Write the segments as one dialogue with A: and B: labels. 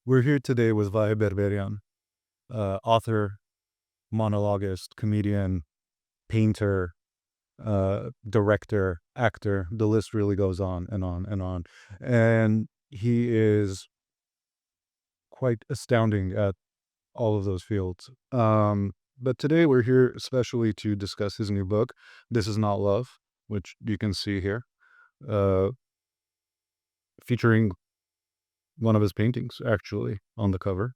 A: We're here today with Vahe Berberian, author, monologuist, comedian, painter, director, actor. The list really goes on and on and on. And he is quite astounding at all of those fields. But today we're here especially to discuss his new book, This Is Not Love, which you can see here, uh, featuring one of his paintings, actually, on the cover.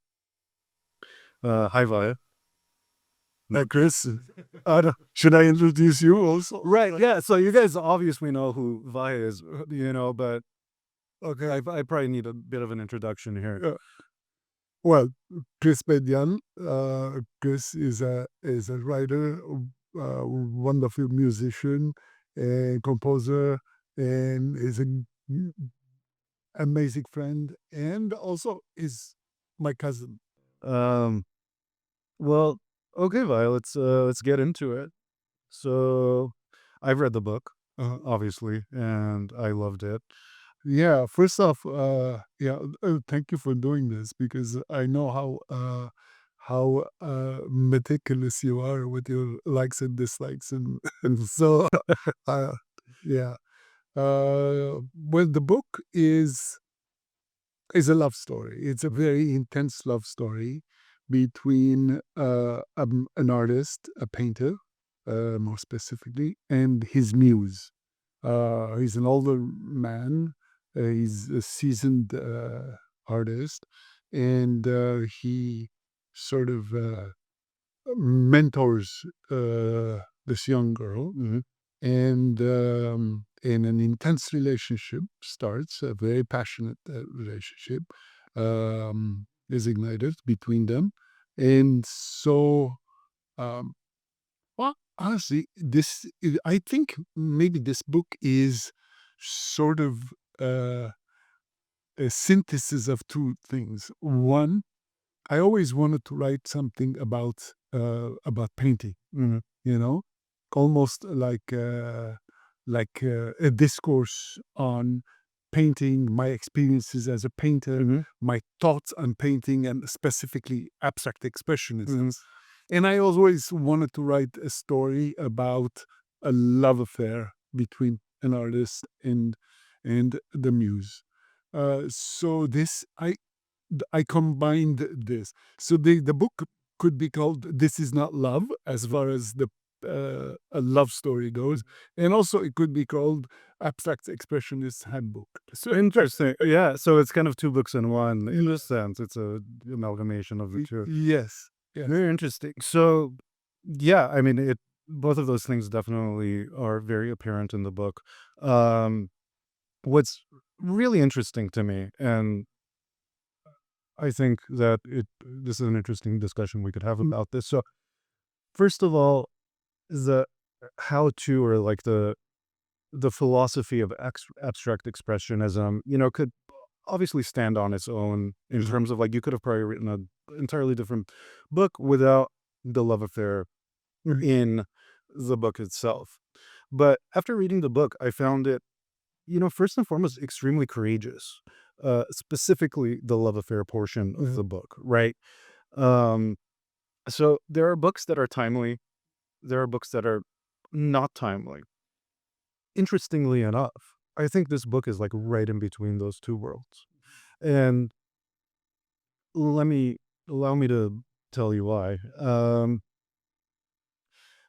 A: Hi, Vahe.
B: Chris, should I introduce you also?
A: Right. Yeah. So you guys obviously know who Vahe is, but
B: Okay.
A: I probably need a bit of an introduction here.
B: Well, Chris Bedian. Chris is a writer, wonderful musician and composer, and is an amazing friend, and also is my cousin.
A: Um. Well, okay, Vahe. Let's get into it. So, I've read the book, obviously, and I loved it.
B: Yeah. First off, thank you for doing this because I know how meticulous you are with your likes and dislikes, and so uh, yeah. Well, the book is a love story. It's a very intense love story between an artist, a painter, more specifically, and his muse. He's an older man. He's a seasoned artist, and he sort of mentors this young girl, and an intense relationship starts. A very passionate relationship is ignited between them, and so. Um, well, honestly, I think maybe this book is sort of uh, a synthesis of two things. One, I always wanted to write something about painting.
A: Mhm.
B: You know, almost like a discourse on painting, my experiences as a painter, my thoughts on painting, and specifically abstract expressionism. And I always wanted to write a story about a love affair between an artist and the muse. So I combined this. So the book could be called "This Is Not Love," as far as the a love story goes, and also it could be called "Abstract Expressionist Handbook."
A: So interesting. Yeah. So it's kind of two books in one in this sense. It's a amalgamation of the two.
B: Yes, yes.
A: Very interesting. So, yeah, I mean, it. Both of those things definitely are very apparent in the book. Um, what's really interesting to me, and I think that this is an interesting discussion we could have about this. So, first of all, the how to or like the philosophy of abstract expressionism, could obviously stand on its own in terms of like you could have probably written an entirely different book without the love affair in the book itself. But after reading the book, I found it, first and foremost, extremely courageous. Specifically, the love affair portion of the book, right? Um, so there are books that are timely. There are books that are not timely. Interestingly enough, I think this book is like right in between those two worlds. And let me allow me to tell you why.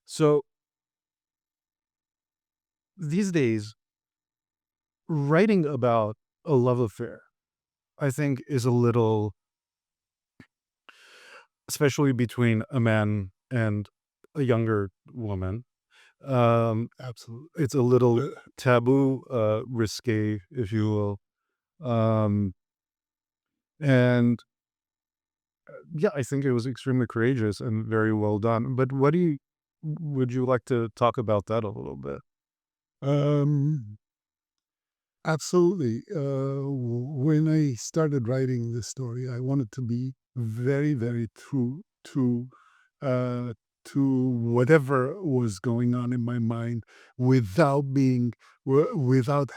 A: So these days, writing about a love affair, I think, is a little, especially between a man and a younger woman.
B: Absolutely.
A: It's a little taboo, risque, if you will. Um, and yeah, I think it was extremely courageous and very well done. But would you like to talk about that a little bit?
B: Um, Absolutely. When I started writing this story, I wanted to be very, very true uh, to whatever was going on in my mind, without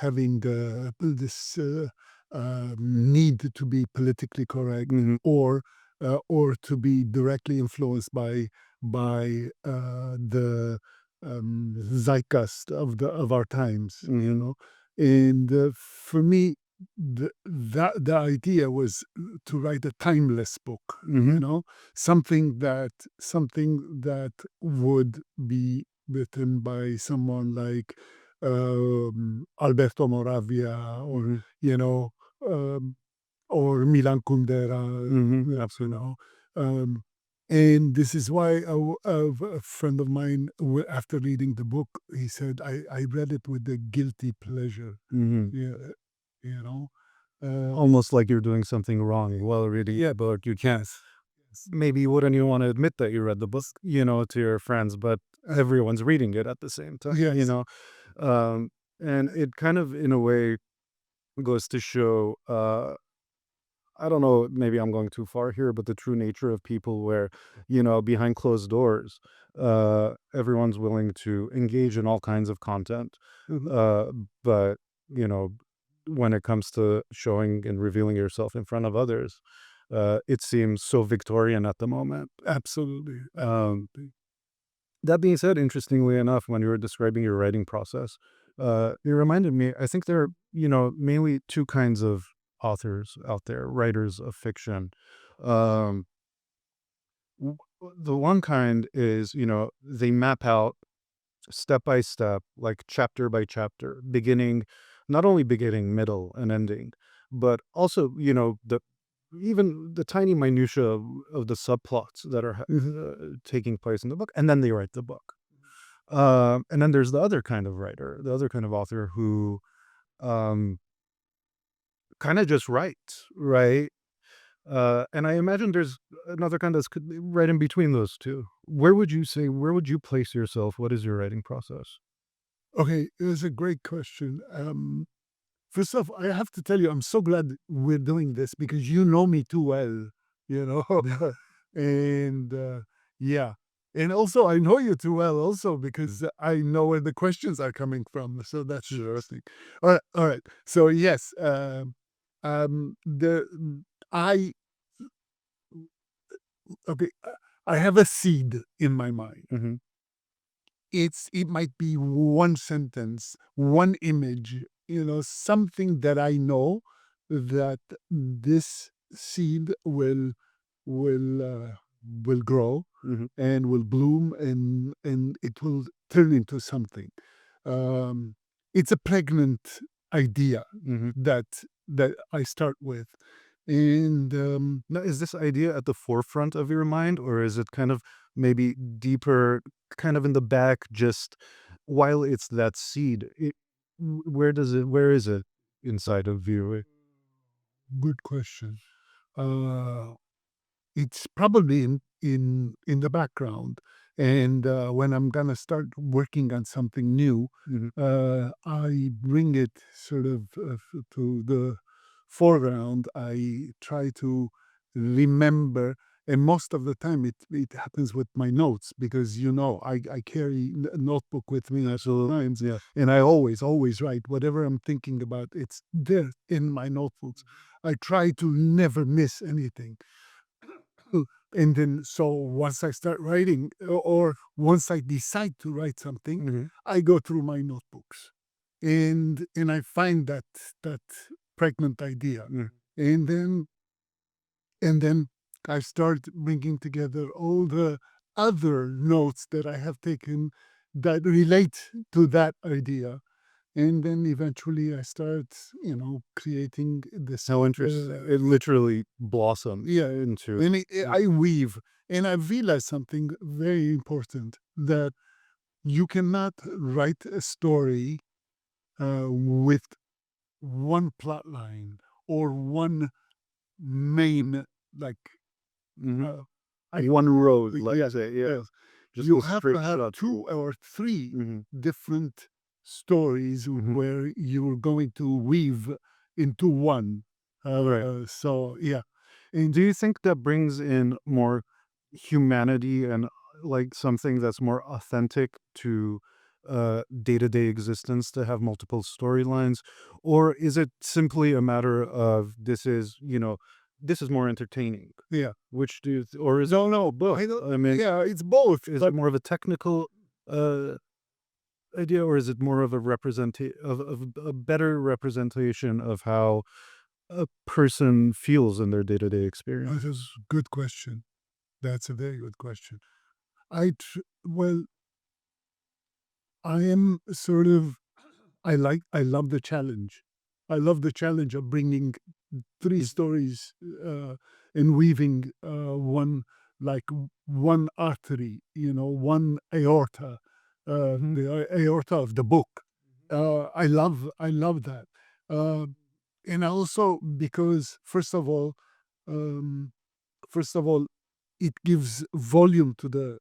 B: having this. need to be politically correct,
A: Mhm.
B: or to be directly influenced by the zeitgeist of our times, you
A: Mhm.
B: know. And for me, the idea was to write a timeless book,
A: Mhm.
B: something that would be written by someone like Alberto Moravia, or
A: Mhm.
B: you know, um, or Milan Kundera,
A: Mhm.
B: you
A: Absolutely.
B: know. Um, and this is why a friend of mine, after reading the book, he said, I read it with a guilty pleasure.
A: Mhm.
B: Yeah, you know. Uh,
A: Almost like you're doing something wrong while reading
B: yeah,
A: a book. You can't.
B: yes,
A: Maybe you wouldn't even want to admit that you read the book, to your friends, but everyone's reading it at the same time,
B: yes.
A: Um, and it kind of, in a way, goes to show, I don't know, maybe I'm going too far here, but the true nature of people where, behind closed doors, everyone's willing to engage in all kinds of content.
B: Mhm.
A: Uh, but, you know, when it comes to showing and revealing yourself in front of others, it seems so Victorian at the moment.
B: Absolutely,
A: Um,
B: absolutely.
A: that being said, interestingly enough, when you were describing your writing process, it reminded me, I think there are, mainly two kinds of authors out there, writers of fiction. Um, w- the one kind is, they map out step by step, like chapter by chapter, beginning, not only beginning, middle, and ending, but also, even the tiny minutia of the subplots that are
B: Mhm.
A: taking place in the book, and then they write the book. And then there's the other kind of writer, the other kind of author who um, kind of just writes, right? And I imagine there's another kind that's right in between those two. Where would you place yourself? What is your writing process?
B: Okay, it was a great question. First off, I have to tell you, I'm so glad we're doing this because you know me too well, you know, and yeah, and also I know you too well also because I know where the questions are coming from. So that's
A: Sure.
B: interesting. All right, all right. So yes, the I okay, I have a seed in my mind.
A: Hmm.
B: It might be one sentence, one image, something that I know that this seed will grow
A: Hmm.
B: and will bloom, and it will turn into something. Um, it's a pregnant idea
A: Hmm.
B: that that I start with, and
A: Now, is this idea at the forefront of your mind, or is it kind of maybe deeper, kind of in the back, just while it's that seed? Where is it inside of you?
B: good question. Uh, It's probably in the background, and when I'm gonna start working on something new,
A: Mhm.
B: I bring it sort of to the foreground. I try to remember, and most of the time it happens with my notes because I carry a notebook with me at all
A: Absolutely.
B: times,
A: Yeah.
B: and I always write whatever I'm thinking about. It's there in my notebooks. I try to never miss anything. And then, so once I start writing, or once I decide to write something,
A: Mhm.
B: I go through my notebooks, and I find that pregnant idea,
A: Mm.
B: and then I start bringing together all the other notes that I have taken that relate to that idea, and then eventually I start, creating this.
A: How interesting. It literally blossoms
B: Yeah,
A: into.
B: and
A: Yeah.
B: I weave, and I realized something very important, that you cannot write a story with one plot line or one main, like,
A: Mhm.
B: uh, I
A: One road, let's
B: yes,
A: say, yeah.
B: yes.
A: Just
B: You
A: a
B: have to
A: straight
B: have
A: shot
B: two
A: through.
B: or three
A: Mhm.
B: different stories
A: Mhm.
B: where you're going to weave into one.
A: Right.
B: So yeah, and
A: Do you think that brings in more humanity and, like, something that's more authentic to day-to-day existence to have multiple storylines, or is it simply a matter of this is more entertaining?
B: Yeah.
A: Which do you or is
B: No, no, both.
A: I mean,
B: Yeah, it's both.
A: is it
B: But
A: more of a technical uh idea, or is it more of a a better representation of how a person feels in their day-to-day
B: that
A: experience?
B: is a good question. That's a very good question. Well, I am sort of, I love the challenge. I love the challenge of bringing three stories and weaving one artery, one aorta,
A: Mhm,
B: the aorta of the book. I love that. Uh, and also because um, first of all, it gives volume to the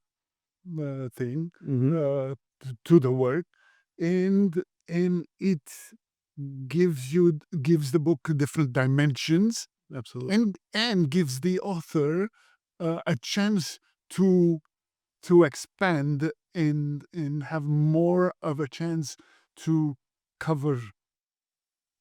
B: thing,
A: mhm,
B: to the work, and it gives the book different dimensions,
A: absolutely.
B: and gives the author a chance to expand and have more of a chance to cover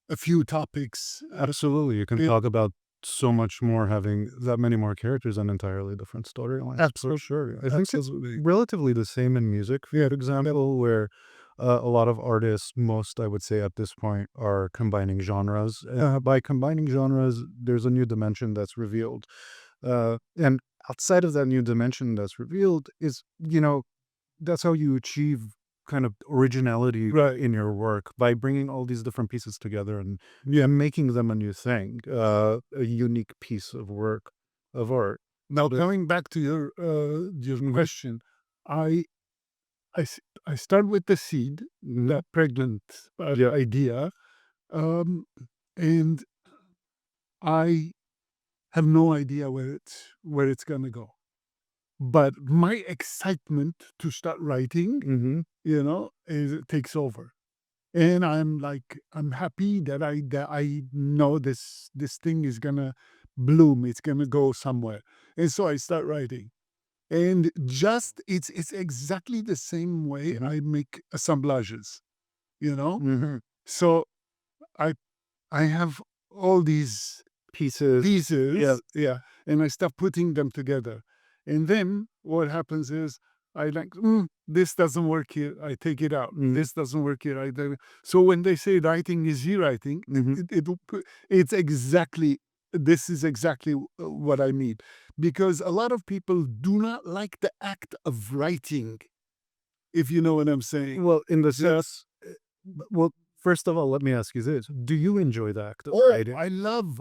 B: a few topics.
A: Absolutely, you can
B: Yeah,
A: talk about so much more having that many more characters and entirely different storylines, for sure. I think it's
B: absolutely.
A: relatively the same in music, for
B: Yeah,
A: example, where a lot of artists, most I would say at this point, are combining genres. By combining genres, there's a new dimension that's revealed. And outside of that new dimension that's revealed is, that's how you achieve kind of originality
B: right.
A: in your work by bringing all these different pieces together
B: Yeah.
A: and making them a new thing, a unique piece of work of art.
B: Now
A: But
B: coming back to your question, I I start with the seed,
A: mhm,
B: that pregnant
A: yeah,
B: idea, um, and I have no idea where it's gonna go. But my excitement to start writing,
A: mhm,
B: is it takes over. And I'm happy that I know this thing is gonna bloom, it's gonna go somewhere. And so I start writing. And just it's exactly the same way
A: mhm,
B: I make assemblages, you know?
A: mhm.
B: So I I have all these
A: Pieces, yeah,
B: pieces, yeah, and I start putting them together. And then what happens is I like, this doesn't work here. I take it out.
A: mhm,
B: This doesn't work here. I do. So when they say writing is rewriting,
A: mhm.
B: it's exactly, this is exactly what I mean, because a lot of people do not like the act of writing, if you know what I'm saying.
A: Well, in the
B: So,
A: sense, well, first of all, let me ask you this: do you enjoy the act of
B: oh,
A: writing?
B: I love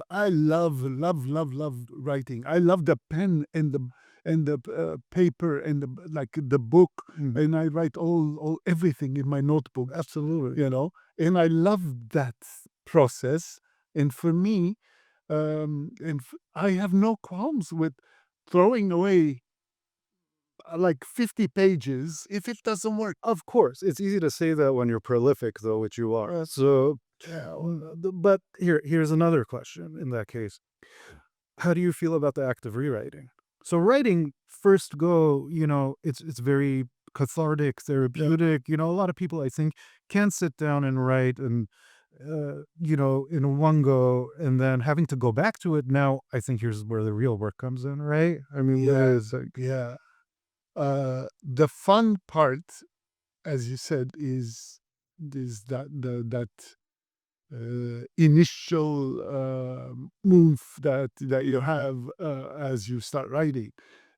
B: writing. I love the pen and the paper and the book,
A: Mhm,
B: and I write all everything in my notebooks,
A: absolutely.
B: and I love that process. And for me, I have no qualms with throwing away like 50 pages if it doesn't work.
A: Of course, it's easy to say that when you're prolific, though, which you are. So, but here's another question. In that case, how do you feel about the act of rewriting? So, writing first go, it's very cathartic,
B: Yeah.
A: therapeutic. A lot of people I think can sit down and write and in one go, and then having to go back to it. Now, I think here's where the real work comes in, right? I mean,
B: Yeah.
A: where it's like,
B: Yeah. The fun part, as you said, is that initial move that you have as you start writing,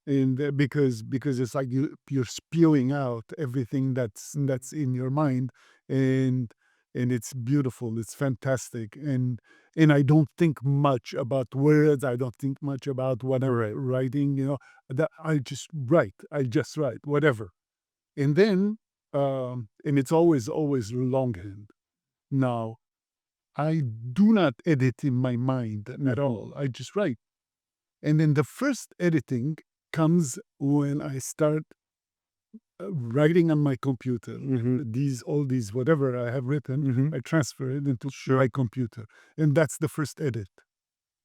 B: and because it's like you're spewing out everything that's in your mind, and it's beautiful, it's fantastic, and I don't think much about words, I don't think much about what I'm
A: right.
B: writing, that I just write whatever. And then and it's always longhand. Now I do not edit in my mind at
A: Mhm,
B: all. I just write. And then the first editing comes when I start writing on my computer.
A: mhm,
B: All these whatever I have written,
A: mhm.
B: I transfer it into
A: Sure.
B: my computer. And that's the first edit.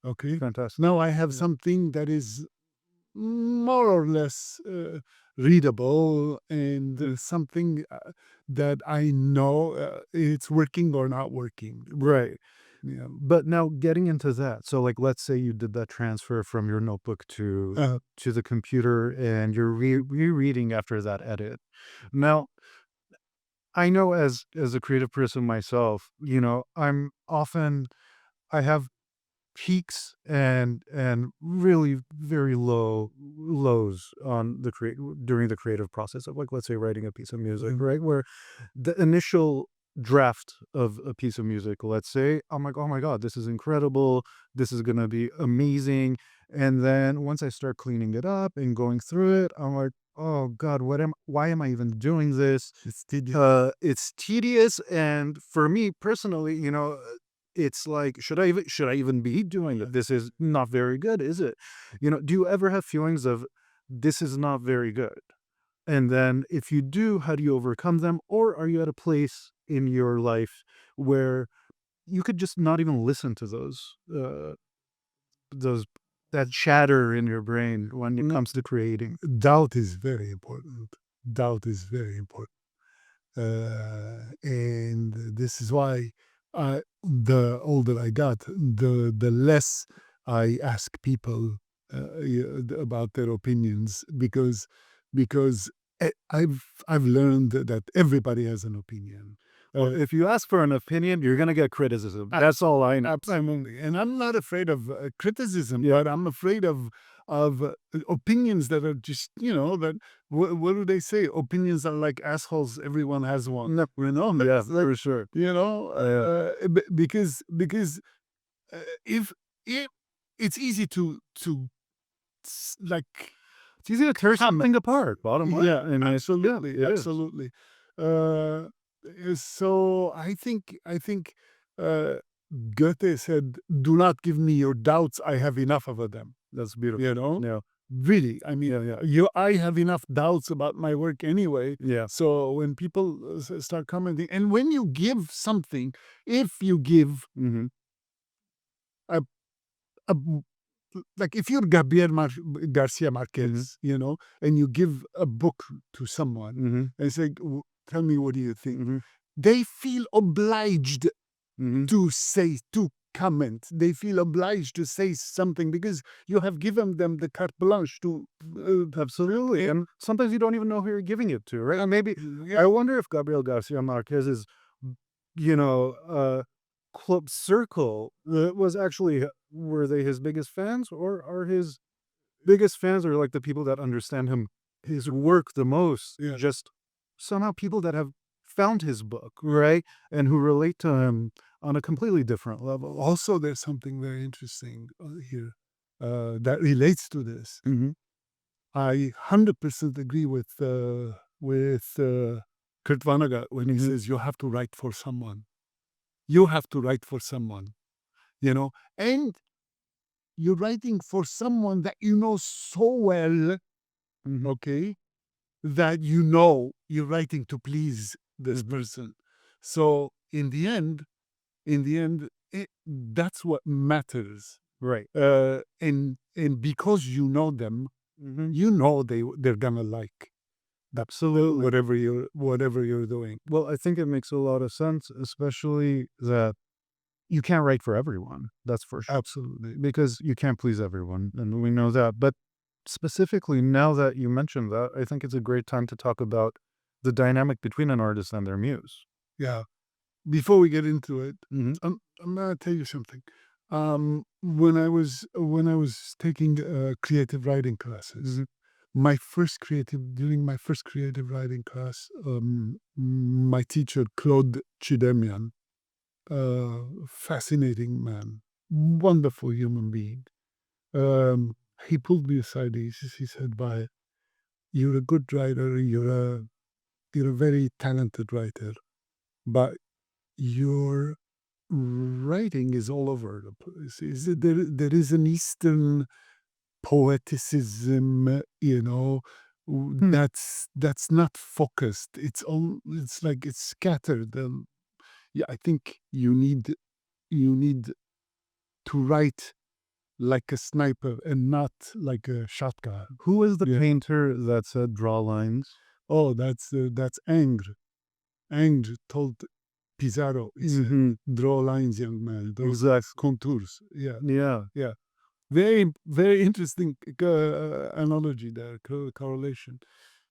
B: Okay.
A: Fantastic.
B: Now I have
A: Yeah.
B: something that is more or less. readable and something that I know it's working or not working.
A: Right.
B: Yeah.
A: But now getting into that, so, like, let's say you did that transfer from your notebook to the computer and you're rereading after that edit. Now, I know as a creative person myself, I'm often I have peaks and really very lows on the during the creative process of, like, let's say writing a piece of music,
B: Mhm.
A: right? Where the initial draft of a piece of music, let's say, I'm like, oh my god, this is incredible, this is gonna be amazing. And then once I start cleaning it up and going through it, I'm like, oh god, why am I even doing this?
B: It's tedious.
A: It's tedious, and for me personally, it's like, should I even be doing it? This is not very good, is it? Do you ever have feelings of this is not very good? And then if you do, how do you overcome them? Or are you at a place in your life where you could just not even listen to those that chatter in your brain when it
B: No,
A: comes to creating?
B: doubt is very important. Doubt is very important. And this is why the older I got, the less I ask people about their opinions because I've learned that everybody has an opinion.
A: Well, if you ask for an opinion, you're gonna get criticism. That's all I know.
B: Absolutely, and I'm not afraid of criticism,
A: Yeah.
B: but I'm afraid of opinions that are just that. What do they say? Opinions are like assholes. Everyone has one.
A: No. Yeah,
B: That's like,
A: for sure. Yeah.
B: because if if it's easy to like
A: It's easy to tear
B: comment.
A: something apart, bottom line.
B: Yeah,
A: I mean, yeah,
B: absolutely,
A: it is.
B: absolutely. Uh, so I think uh, Goethe said, "Do not give me your doubts. I have enough of them."
A: That's beautiful.
B: You know,
A: Yeah.
B: really. I mean,
A: Yeah, yeah.
B: I have enough doubts about my work anyway.
A: Yeah.
B: So when people start commenting, and when you give something, if you give
A: Mhm.
B: a, a like if you're Gabriel Garcia
A: Mhm.
B: Marquez, and you give a book to someone
A: Mhm.
B: and say, "Tell me, what do you think?"
A: Mhm.
B: They feel obliged
A: Mhm.
B: to comment. They feel obliged to say something because you have given them the carte blanche to.
A: Absolutely, and sometimes you don't even know who you're giving it to, right? And maybe
B: Yeah,
A: I wonder if Gabriel Garcia Marquez's, club circle, was actually were they his biggest fans, or are his biggest fans are, like, the people that understand his work the most,
B: yeah.
A: just somehow people that have found his book, right? And who relate to him on a completely different level.
B: Also, there's something very interesting here that relates to this.
A: Mhm.
B: I 100% agree with Kurt Vonnegut when he
A: Mhm.
B: says you have to write for someone. You have to write for someone, and you're writing for someone that you know so well,
A: Mhm.
B: okay, that you're writing to please this
A: Mhm.
B: person. So in the end, that's what matters.
A: Right.
B: And because you know them,
A: Mhm.
B: they're gonna like
A: Absolutely.
B: whatever you're doing.
A: Well, I think it makes a lot of sense, especially that you can't write for everyone. That's for sure.
B: Absolutely.
A: Because you can't please everyone, and we know that. But specifically, now that you mentioned that, I think it's a great time to talk about the dynamic between an artist and their muse.
B: Yeah. Before we get into it,
A: Mhm.
B: I'm gonna tell you something. When I was taking creative writing classes,
A: Mhm.
B: during my first creative writing class, my teacher Claude Chidemian, fascinating man, wonderful human being. He pulled me aside. He said, "By you're a good writer. You're a very talented writer, but your writing is all over the place. There is an Eastern poeticism,
A: Hmm.
B: that's not focused. It's like it's scattered. Yeah, I think you need to write like a sniper and not like a shotgun.
A: Who was the
B: Yeah.
A: painter that said draw lines?
B: Oh, that's Ingres. Ingres told Pizarro, he said,
A: Mhm.
B: "Draw lines, young man. Those
A: Exactly.
B: contours." Yeah,
A: Yeah.
B: yeah. Very, very interesting analogy there, correlation.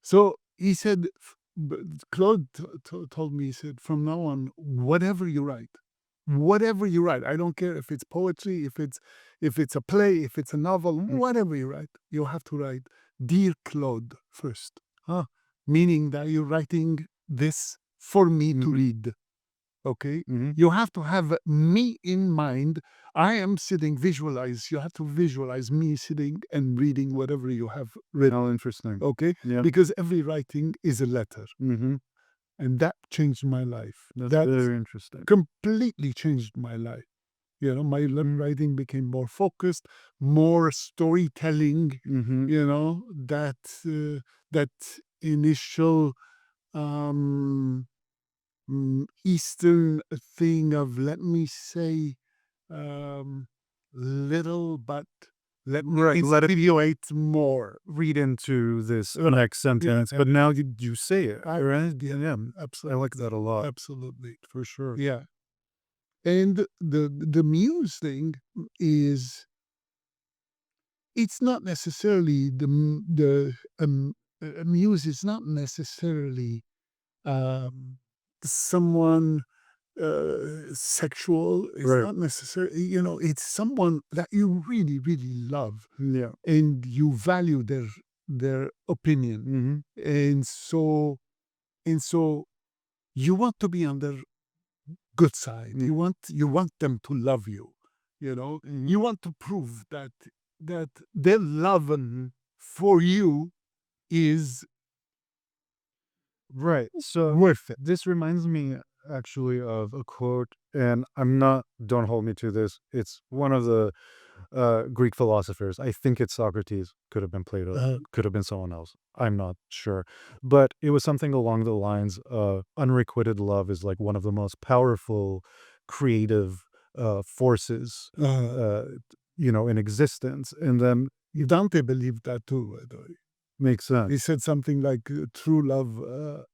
B: So he said, Claude told me, he said, from now on, whatever you write, I don't care if it's poetry, if it's a play, if it's a novel,
A: Mm.
B: whatever you write, you have to write, "Dear Claude" first.
A: Huh.
B: Meaning that you're writing this for me to
A: Mhm.
B: read. Okay?
A: Mhm.
B: You have to have me in mind. I am sitting, visualize. You have to visualize me sitting and reading whatever you have written.
A: How interesting.
B: Okay?
A: Yeah.
B: Because every writing is a letter.
A: Mhm.
B: And that changed my life.
A: That's
B: That
A: very interesting.
B: completely changed my life. You know, my writing became more focused, more storytelling.
A: Mhm.
B: You know, that initial um Eastern thing of, let me say, um, little, but let me
A: Right, let it
B: insinuate more.
A: read into this
B: Right.
A: next sentence,
B: Yeah,
A: but now you say it,
B: I,
A: right?
B: yeah,
A: Yeah, I like
B: absolutely,
A: that a lot,
B: absolutely,
A: for sure.
B: yeah. And the Muse thing is, it's not necessarily a Muse is not necessarily um, someone sexual. It's
A: Right.
B: not necessarily, it's someone that you really, really love
A: Yeah.
B: and you value their opinion.
A: Mhm.
B: And so you want to be on their good side.
A: Mm.
B: You want them to love you.
A: Mhm.
B: You want to prove that their love for you is
A: Right. So
B: worth it.
A: this reminds me actually of a quote, and don't hold me to this. It's one of the Greek philosophers. I think it's Socrates. Could have been Plato.
B: Uh,
A: Could have been someone else. I'm not sure. But it was something along the lines of unrequited love is like one of the most powerful creative forces,
B: uh,
A: uh, in existence. And then
B: Dante believed that too, by the way.
A: makes
B: He
A: sense.
B: said something like, "True love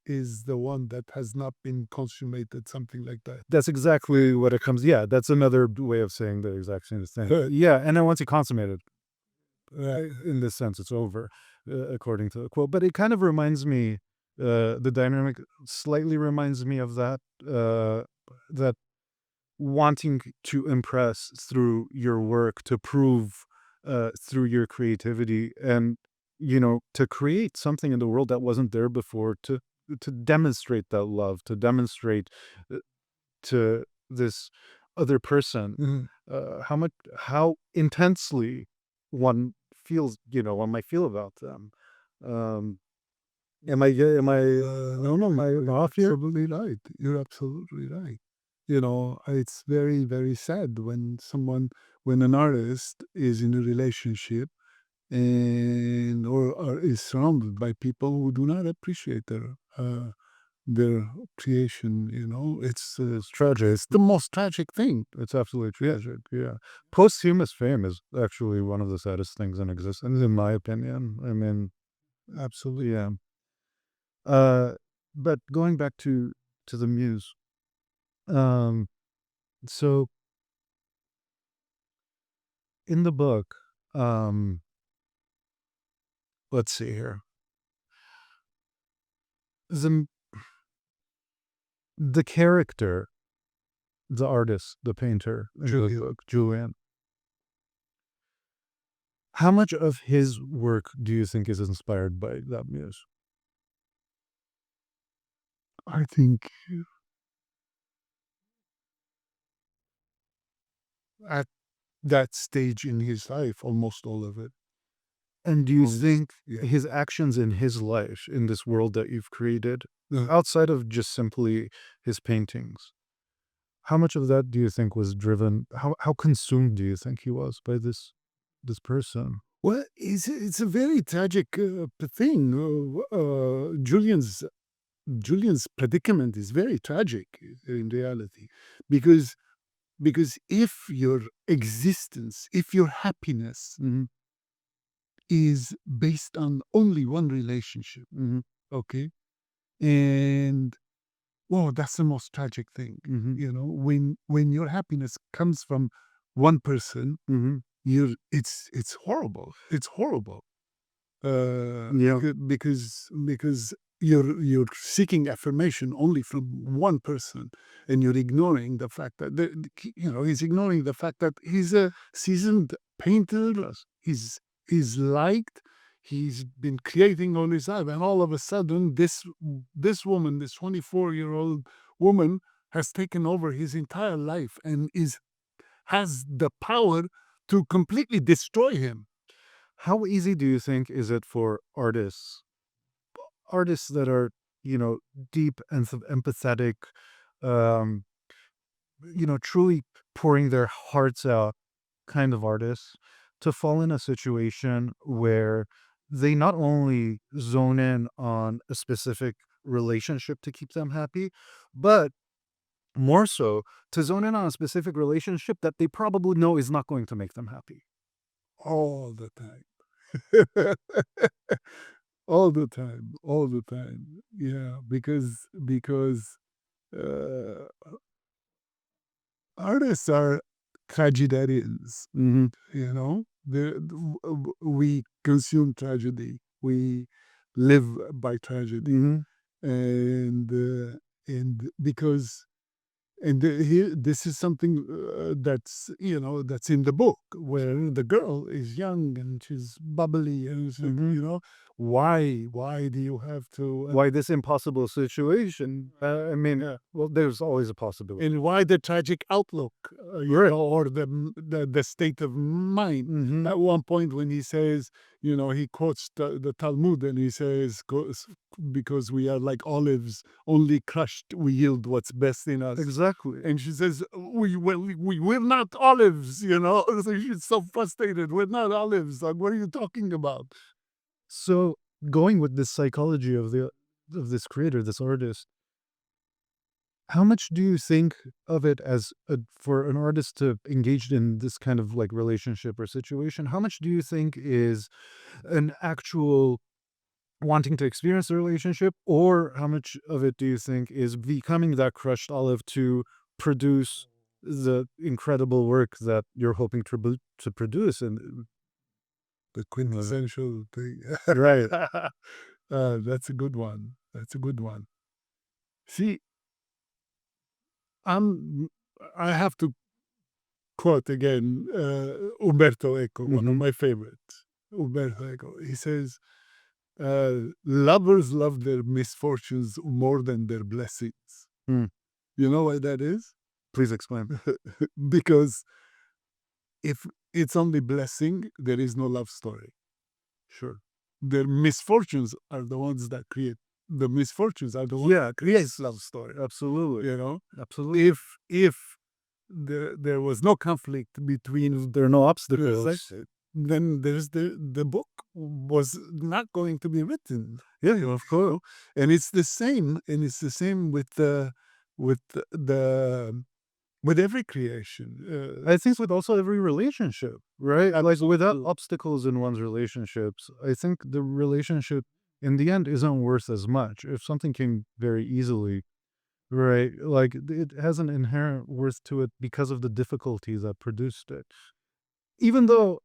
B: is the one that has not been consummated," something like that.
A: That's exactly what it comes. Yeah, that's another way of saying the exact same thing. Yeah, and then once you consummate it, in this sense, it's over, according to the quote. But it kind of reminds me, the dynamic slightly reminds me of that wanting to impress through your work, to prove, through your creativity, and to create something in the world that wasn't there before, to demonstrate that love, to demonstrate to this other person,
B: Mhm.
A: how intensely one feels, one might feel about them. Um,
B: No, no,
A: am I
B: you're
A: off here?
B: absolutely right. You're absolutely right. It's very, very sad when an artist is in a relationship and or is surrounded by people who do not appreciate their creation.
A: It's tragic.
B: It's the most tragic thing.
A: It's absolutely tragic. Yeah, posthumous fame is actually one of the saddest things in existence, in my opinion. I mean,
B: Absolutely.
A: yeah. Uh, but going back to the muse. Um, so in the book, um, let's see here. The the character, the artist, the painter in the
B: Julian.
A: book, Julian, how much of his work do you think is inspired by that muse?
B: I think at that stage in his life, almost all of it.
A: And do you think
B: Yeah.
A: his actions in his life, in this world that you've created,
B: Uh,
A: outside of just simply his paintings, how much of that do you think was driven? How consumed do you think he was by this person?
B: well, it's a very tragic thing. Julian's predicament is very tragic in reality, because Because if your existence, if your happiness
A: Mhm.
B: is based on only one relationship,
A: Mhm.
B: okay, and well, that's the most tragic thing,
A: Mhm.
B: when your happiness comes from one person,
A: Mhm.
B: it's horrible. It's horrible.
A: Yeah.
B: Because you're seeking affirmation only from one person, and you're ignoring the fact that he's ignoring the fact that he's a seasoned painter. He's liked. He's been creating all his life, and all of a sudden, this woman, this 24-year-old woman, has taken over his entire life and is has the power to completely destroy him.
A: How easy do you think is it for artists that are, you know, deep and empathetic, um, truly pouring their hearts out kind of artists to fall in a situation where they not only zone in on a specific relationship to keep them happy, but more so to zone in on a specific relationship that they probably know is not going to make them happy.
B: All the time. All the time, all the time. Yeah, because uh, artists are tragedians.
A: Mhm.
B: We consume tragedy. We live by tragedy,
A: Mhm.
B: and because here, this is something that's in the book, where the girl is young and she's bubbly, and
A: Mhm.
B: why do you have to
A: Why this impossible situation? I mean,
B: yeah,
A: well, there's always a possibility.
B: and why the tragic outlook,
A: Right.
B: or the state of mind.
A: Mhm.
B: At one point, when he says, he quotes the Talmud, and he says, because we are like olives, only crushed we yield what's best in us."
A: Exactly.
B: And she says, we're not olives, So she's so frustrated. We're not olives. Like, what are you talking about?
A: So, going with this psychology of this creator, this artist, how much do you think of it as for an artist to engage in this kind of like relationship or situation? How much do you think is an actual wanting to experience the relationship, or how much of it do you think is becoming that crushed olive to produce the incredible work that you're hoping to produce? And
B: The
A: uh,
B: quintessential thing.
A: right.
B: That's a good one. That's a good one. See, I'm, I have to quote again Umberto Eco, one of
A: Hmm.
B: my favorites. Umberto Eco. He says, lovers love their misfortunes more than their blessings. You know why that is?
A: Please explain.
B: Because if it's only blessing, there is no love story.
A: Sure.
B: Their misfortunes are the ones that create. The misfortunes are the ones
A: Yeah.
B: that creates love story.
A: Absolutely.
B: You know,
A: Absolutely.
B: if there was no conflict between
A: There are no
B: the
A: obstacles.
B: sex, then there's the book was not going to be written.
A: Yeah, of course.
B: And it's the same, with the with every creation.
A: I think with also every relationship, right? Like without
B: Absolutely.
A: obstacles in one's relationships, I think the relationship in the end isn't worth as much. If something came very easily, right? Like it has an inherent worth to it because of the difficulties that produced it. Even though,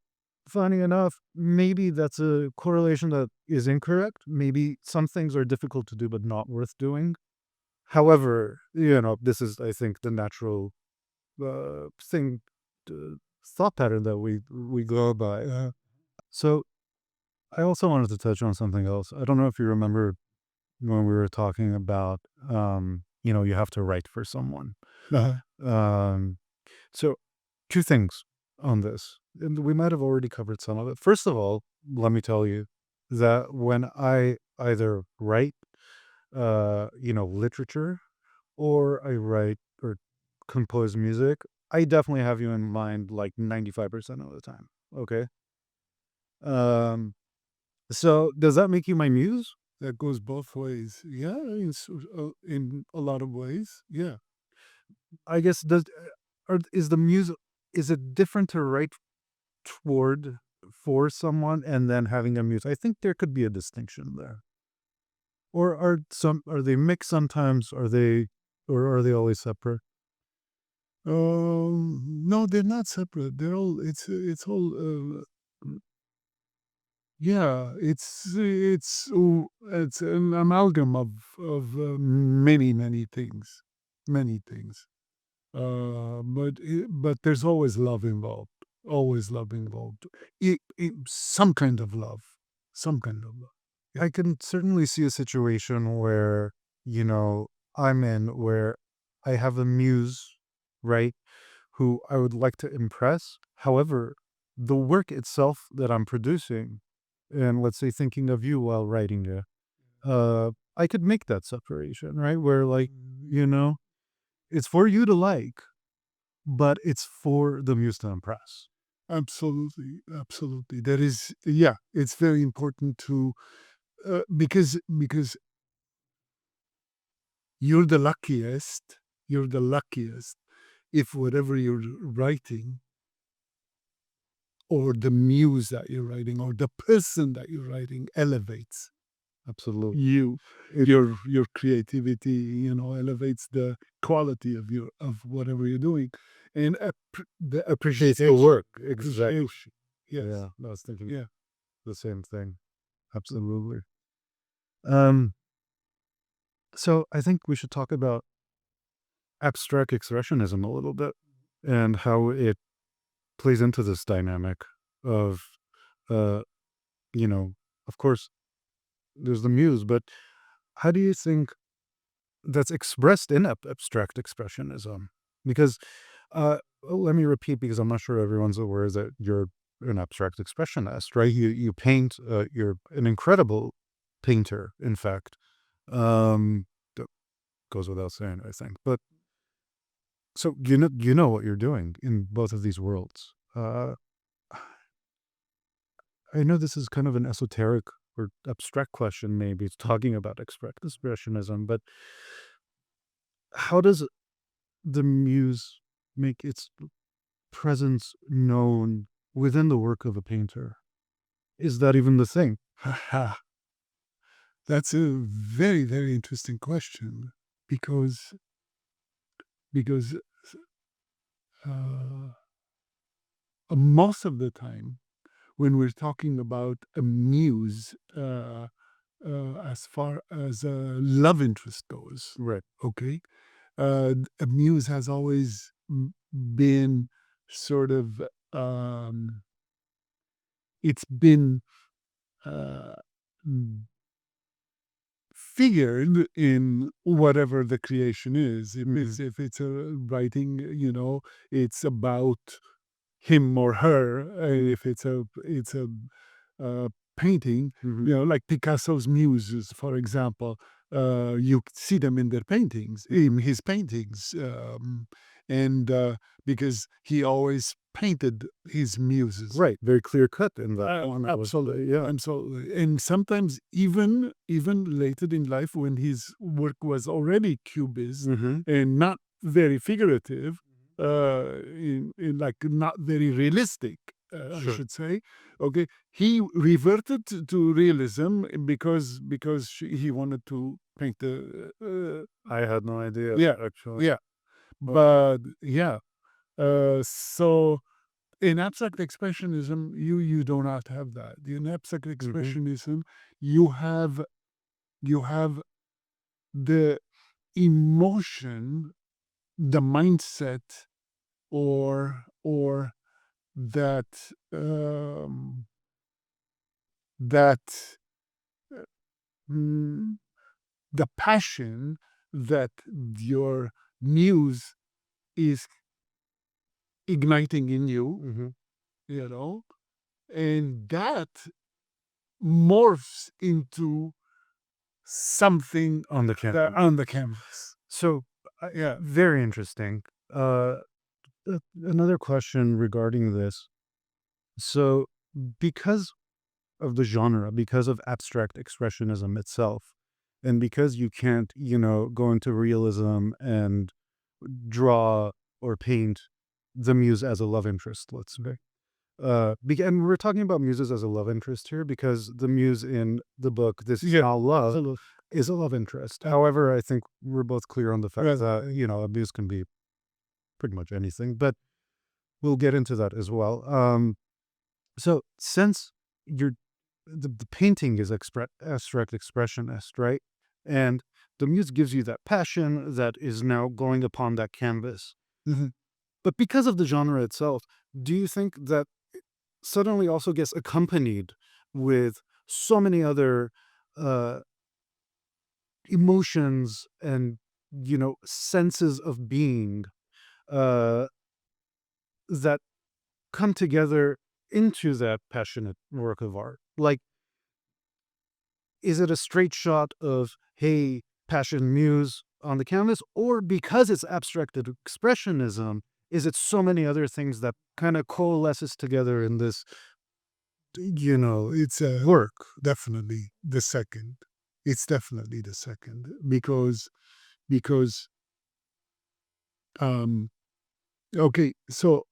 A: funny enough, maybe that's a correlation that is incorrect. Maybe some things are difficult to do but not worth doing. However, this is, I think, the natural thing, thought pattern that we go by. So I also wanted to touch on something else. I don't know if you remember when we were talking about, you have to write for someone.
B: Uh-huh.
A: Um, so two things on this, and we might have already covered some of it. First of all, let me tell you that when I either write, literature, or I write or compose music, I definitely have you in mind like 95% of the time. Okay. Um, so does that make you my muse?
B: That goes both ways. Yeah, in a lot of ways. Yeah.
A: I guess does is the muse, is it different to write toward for someone and then having a muse? I think there could be a distinction there. Or are they mixed sometimes? Are they, or are they always separate?
B: No, they're not separate. They're all. It's all. Yeah, it's an amalgam of many things, many things. But there's always love involved. Always love involved. Some kind of love. Some kind of love.
A: I can certainly see a situation where, you know, I'm in where I have a muse, right, who I would like to impress. However, the work itself that I'm producing, and let's say thinking of you while writing it, I could make that separation, right? Where, like, you know, it's for you to like, but it's for the muse to impress.
B: Absolutely, absolutely. That is, yeah. It's very important to because you're the luckiest. You're the luckiest if whatever you're writing, or the muse that you're writing, or the person that you're writing elevates
A: Absolutely.
B: you, your creativity, elevates the quality of whatever you're doing, and the
A: Appreciates the
B: appreciation.
A: work. Exactly.
B: Appreciation. Yes.
A: Yeah, I was thinking
B: Yeah.
A: the same thing. Absolutely. Um, so I think we should talk about abstract expressionism a little bit and how it plays into this dynamic of, uh, you know, of course, there's the muse, but how do you think that's expressed in abstract expressionism? Because, let me repeat, because I'm not sure everyone's aware that you're an abstract expressionist, right? You paint. You're an incredible painter, in fact. That goes without saying, I think. But so you know what you're doing in both of these worlds. I know this is kind of an esoteric or abstract question, maybe it's talking about abstract expressionism, but how does the muse make its presence known within the work of a painter? Is that even the thing?
B: Haha. That's a very, very interesting question, because uh, most of the time when we're talking about a muse, as far as a love interest goes,
A: Right.
B: okay, a muse has always been sort of, it's been uh, figured in whatever the creation is.
A: Mhm.
B: If it's a writing, it's about him or her. If it's a uh, painting,
A: Mhm.
B: like Picasso's muses, for example. You see them in their paintings, in his paintings, and because he always painted his muses.
A: Right. Very clear cut in that one. It was,
B: Absolutely,
A: yeah.
B: absolutely, and sometimes even later in life, when his work was already cubist
A: Hmm.
B: and not very figurative, like not very realistic, I
A: Sure.
B: should say. Okay, he reverted to realism because he wanted to paint the.
A: I had no idea,
B: Yeah,
A: actually.
B: yeah,
A: But
B: but yeah. So in abstract expressionism, you do not have that. In abstract
A: mhm.
B: expressionism, you have you have the emotion, the mindset, or that that mm, the passion that your muse is igniting in you,
A: Mhm.
B: you know, and that morphs into something
A: On the
B: that
A: canvas.
B: on the canvas.
A: So,
B: Yeah.
A: very interesting. Another question regarding this. So, because of the genre, because of abstract expressionism itself, and because you can't, go into realism and draw or paint the muse as a love interest, let's say. And we're talking about muses as a love interest here because the muse in the book, This Is
B: Yeah,
A: Not Love,
B: absolutely.
A: is a love interest. However, I think we're both clear on the fact
B: Right.
A: that, a muse can be pretty much anything, but we'll get into that as well. So since you're the painting is abstract expressionist, right? And the muse gives you that passion that is now going upon that canvas.
B: Mhm.
A: But because of the genre itself, do you think that suddenly also gets accompanied with so many other uh, emotions and senses of being uh, that come together into that passionate work of art? Like, is it a straight shot of, hey, passion muse on the canvas, or because it's abstracted expressionism, is it so many other things that kind of coalesces together in this
B: It's a
A: work?
B: definitely the second. It's definitely the second because um okay, so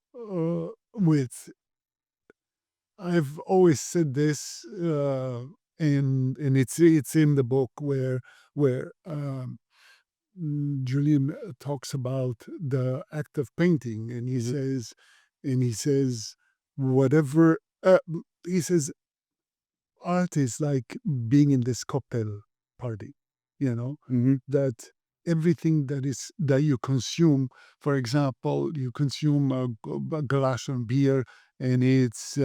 B: with I've always said this, and it's in the book where Julian talks about the act of painting, and
A: Mhm,
B: he says, whatever, he says, art is like being in this cocktail party, you know,
A: mhm,
B: that everything that you consume, for example, you consume a glass of beer and it's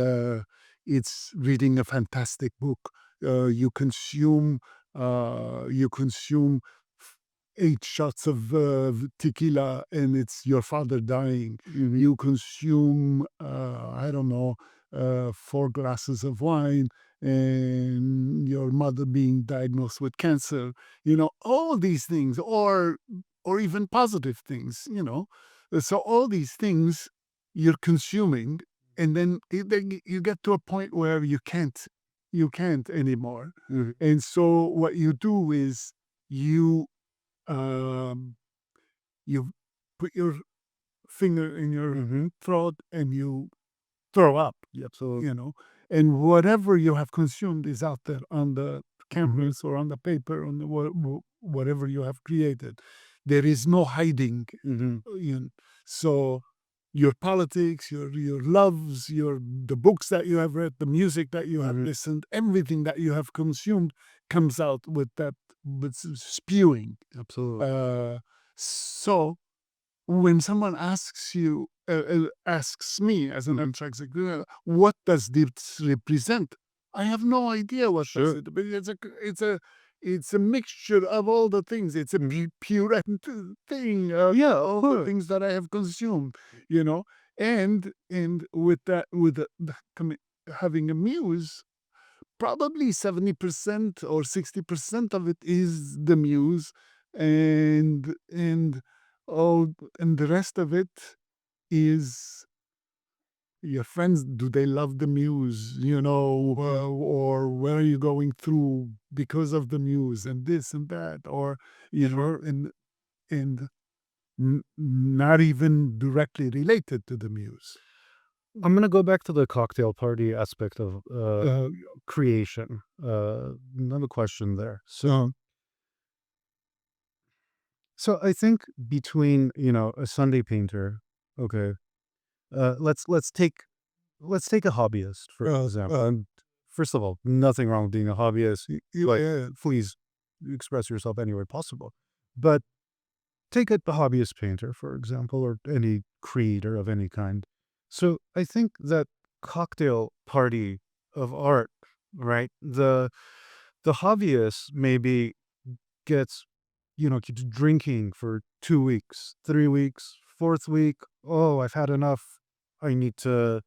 B: reading a fantastic book. You consume 8 shots of tequila and it's your father dying.
A: mhm,
B: You consume, I don't know, 4 glasses of wine and your mother being diagnosed with cancer, all these things, or even positive things, so all these things you're consuming, and then you get to a point where you can't anymore.
A: mhm,
B: And so what you do is you um you put your finger in your
A: mhm.
B: throat and you throw up,
A: Yep. So,
B: you know, and whatever you have consumed is out there on the
A: mhm,
B: canvas or on the paper, on the whatever you have created. There is no hiding.
A: mhm,
B: You know. So your politics, your loves, the books that you have read, the music that you have
A: mhm,
B: listened, everything that you have consumed comes out with that, with spewing.
A: absolutely.
B: So when someone asks me as an
A: Mhm.
B: entrepreneur, what does this represent? I have no idea what does
A: Sure.
B: it. But it's a mixture of all the things. It's a
A: Mhm.
B: pure thing.
A: Yeah,
B: All the
A: sure.
B: things that I have consumed, and with that, having a muse, probably 70% or 60% of it is the muse, and all and the rest of it is your friends. Do they love the muse,
A: Mhm.
B: or where are you going through because of the muse, and this and that, or
A: Sure.
B: and not even directly related to the muse.
A: I'm gonna go back to the cocktail party aspect of
B: uh,
A: creation. Another question there.
B: so
A: So I think between a Sunday painter, okay, let's take a hobbyist for
B: uh,
A: example.
B: uh,
A: And first of all, nothing wrong with being a hobbyist. Like,
B: yeah,
A: please express yourself any way possible. But take a hobbyist painter, for example, or any creator of any kind. So I think that cocktail party of art, right? The hobbyist maybe gets, keeps drinking for 2 weeks, 3 weeks, fourth week. Oh, I've had enough. I need to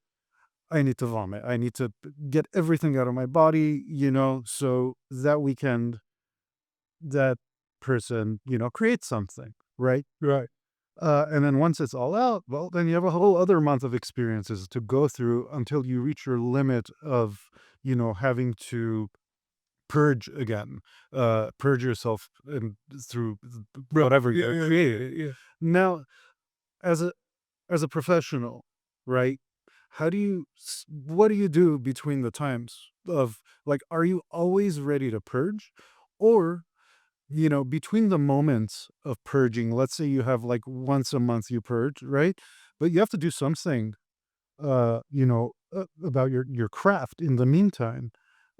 A: I need to vomit. I need to get everything out of my body, so that weekend that person, creates something, right?
B: right.
A: And then once it's all out, well, then you have a whole other month of experiences to go through until you reach your limit of, having to purge again, purge yourself through
B: Right.
A: whatever
B: Yeah,
A: you
B: yeah, yeah,
A: created.
B: yeah.
A: Now, as a as a professional, right? What do you do between the times of, like, are you always ready to purge? Or, between the moments of purging, let's say you have like once a month you purge, right? But you have to do something, about your craft in the meantime.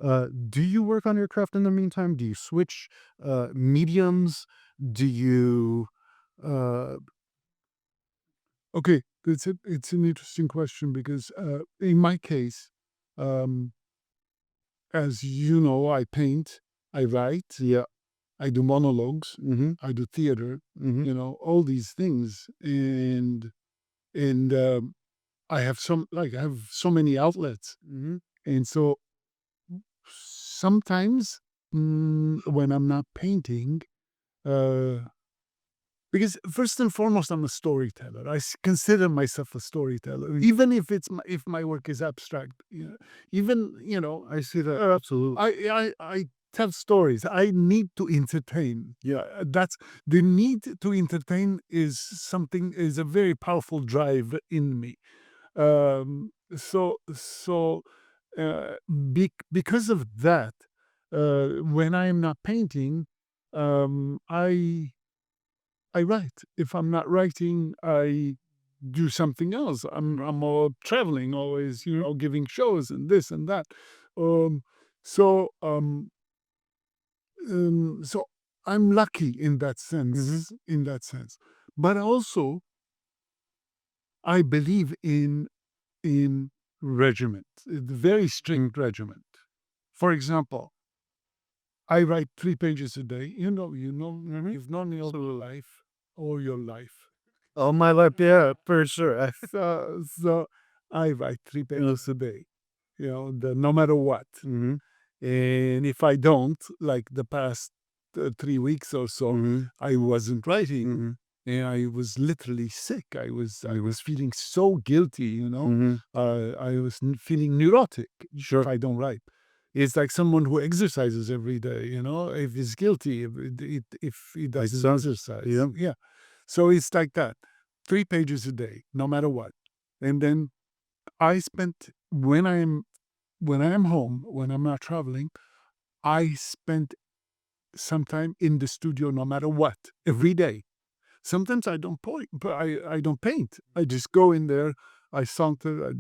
A: Do you work on your craft in the meantime? Do you switch mediums? Do you, uh,
B: Okay, it's an interesting question because in my case, um, as you know, I paint, I write,
A: yeah,
B: I do monologues,
A: mm-hmm,
B: I do theater,
A: mm-hmm,
B: all these things, and I have so many outlets,
A: mm-hmm,
B: and so sometimes when I'm not painting, uh, because first and foremost I'm a storyteller. Consider myself a storyteller, even if if my work is abstract. Even
A: I see that
B: uh,
A: absolutely.
B: I tell stories. I need to entertain. Yeah, that's the need to entertain is a very powerful drive in me. So because of that, when I am not painting, I write. If I'm not writing, I do something else. I'm all traveling, always, giving shows and this and that. Um, so um, so I'm lucky in that
A: Mm-hmm,
B: sense. In that sense, but also I believe in regiment, very strict regiment. For example, I write 3 pages a day.
A: mm-hmm.
B: You've known me all your life.
A: All my life, yeah, for sure.
B: So I write 3 pages a day, no matter what.
A: Mm-hmm,
B: And if I don't, like the past 3 weeks or so,
A: mm-hmm,
B: I wasn't writing,
A: mm-hmm,
B: and I was literally sick. I was feeling so guilty,
A: mm-hmm.
B: I was feeling neurotic if
A: Sure.
B: I don't write. It's like someone who exercises every day, if he's guilty, if he
A: Makes
B: doesn't
A: sense.
B: exercise.
A: Yeah.
B: Yeah. So it's like that. 3 pages a day, no matter what. And then I spent when I am home, when I'm not traveling, I spent some time in the studio no matter what, every day. Sometimes I don't point, but I don't paint. I just go in there. I saunter. I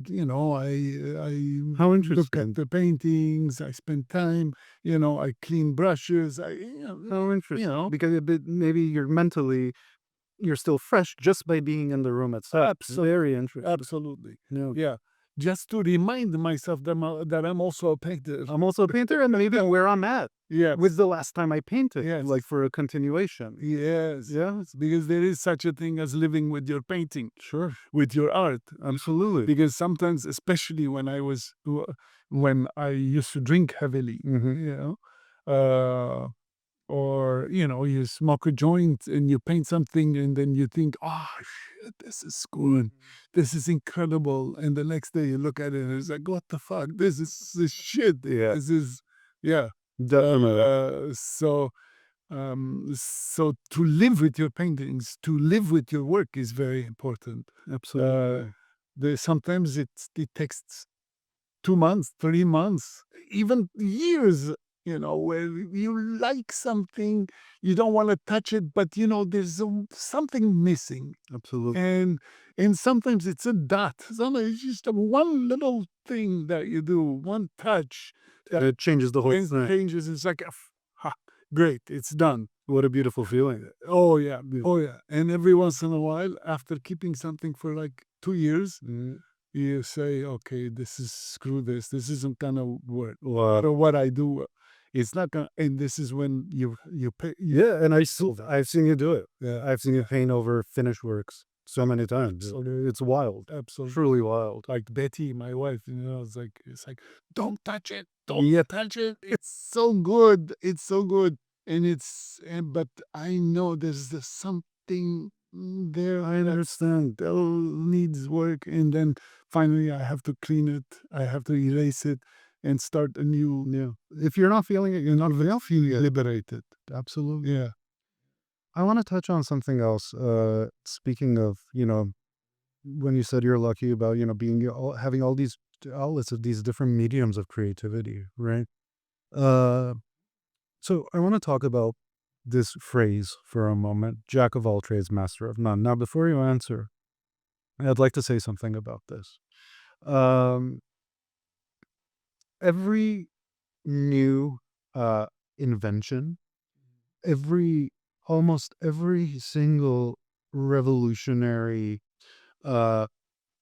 A: How
B: look at
A: interesting.
B: the paintings. I spend time. I clean brushes.
A: How interesting. Because maybe you're still fresh just by being in the room itself.
B: Absolutely,
A: Very interesting.
B: absolutely,
A: Yeah.
B: yeah. Just to remind myself that I'm also a painter.
A: I'm also a painter, and maybe where I'm at with
B: Yes,
A: the last time I painted, like
B: yes,
A: for a continuation.
B: yes.
A: Yeah.
B: Because there is such a thing as living with your painting,
A: Sure.
B: with your art.
A: Absolutely.
B: Because sometimes, especially when I used to drink heavily,
A: Mm-hmm.
B: uh, or you smoke a joint and you paint something, and then you think, oh shit, this is good, this is incredible, and the next day you look at it and it's like, what the fuck, this shit,
A: Yeah.
B: this is, yeah.
A: Definitely.
B: So to live with your paintings, to live with your work is very important. Uh,
A: Absolutely.
B: sometimes it takes 2 months, 3 months, even years. Where you like something, you don't want to touch it, but there's something missing,
A: Absolutely.
B: and sometimes it's a dot. Sometimes it's just one little thing that you do, one touch that
A: It changes the whole thing.
B: changes. It's like, ha, great, it's done.
A: What a beautiful feeling.
B: Oh yeah,
A: Yeah.
B: oh yeah. And every once in a while, after keeping something for like 2 years,
A: Mm.
B: you say, okay, this is screw this. This isn't gonna work.
A: Wow.
B: Or what I do, it's not gonna. And this is when you pay.
A: Yeah, and I've seen you do it.
B: Yeah,
A: I've seen you paint over finished works so many times.
B: absolutely,
A: It's wild.
B: absolutely.
A: Truly wild.
B: Like Betty, my wife, it's like, don't touch it, don't
A: Yeah.
B: touch it. It's so good. It's so good. But I know there's something there
A: I understand.
B: that needs work, and then finally I have to clean it. I have to erase it and start anew.
A: Yeah. If you're not feeling it, you're not feeling it.
B: Liberated.
A: Absolutely.
B: Yeah.
A: I want to touch on something else. Speaking of, when you said you're lucky about, being having all these outlets of these different mediums of creativity, right? Uh, so I want to talk about this phrase for a moment: "Jack of all trades, master of none." Now, before you answer, I'd like to say something about this. Um, every new uh, invention, every almost every single revolutionary uh,